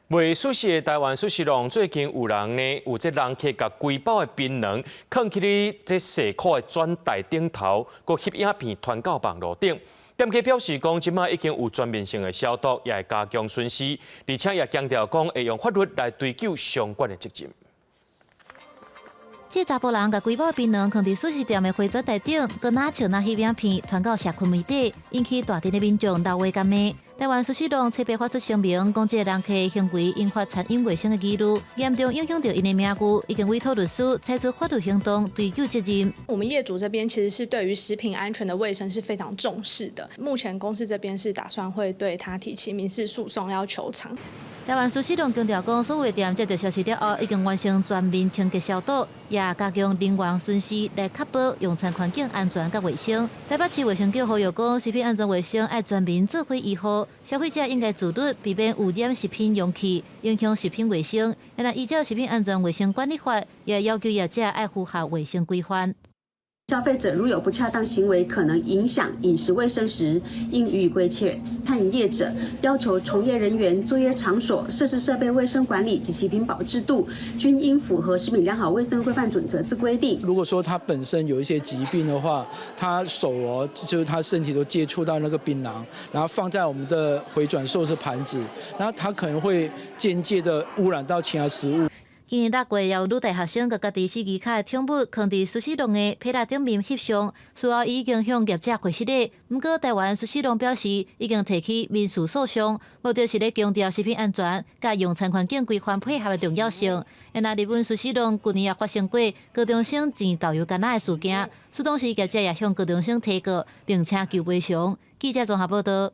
未熟悉的台湾寿司郎最近有人呢，有这人客甲规包的槟榔放去哩这细块的转台顶头，佮翕影片传到网络顶。店家表示讲，即卖已经有全面性的消毒，也会加强巡视，而且也强调讲会用法律来追究相关的责任。这查甫人甲规包槟榔放伫寿司店的回转台顶，佮拿笑拿翕影片传到社群媒体，引起大阵的民众闹话干骂。台湾寿司郎特别发出声明，讲这个人客行为引发餐饮卫生的记录，严重影响到因的名誉，已经委托律师采取法律行动追究责任。我们业主这边其实是对于食品安全的卫生是非常重视的，目前公司这边是打算会对他提起民事诉讼，要求偿。台湾寿司郎强调讲，所有的店接到消息了后，已经完成全面清洁消毒，也加强人员巡视来确保用餐环境安全甲卫生。台北市卫生局呼吁讲，食品安全卫生要全面做回依法，消费者应该自律，避免污染食品容器，影响食品卫生。也依照食品安全卫生管理法，也要求业者要符合卫生规范。消费者如有不恰当行为可能影响饮食卫生时，应予以规劝。餐饮业者要求从业人员、作业场所、设施设备卫生管理及其品保制度，均应符合食品良好卫生规范准则之规定。如果说他本身有一些疾病的话，他手就是他身体都接触到那个槟榔，然后放在我们的回转寿司盘子，然后他可能会间接的污染到其他食物。今年6月，也有女大学生甲家己4支卡的宠物放伫寿司郎的披萨顶面翕相，随后已经向业者回失礼。不过，台湾寿司郎表示，已经提起民事诉讼，目的是咧强调食品安全甲用餐环境规范配合的重要性。那日本寿司郎去年也发生过高中生钱导游干那的事件，当时业者也向高中生提告，并且求赔偿。记者综合报道。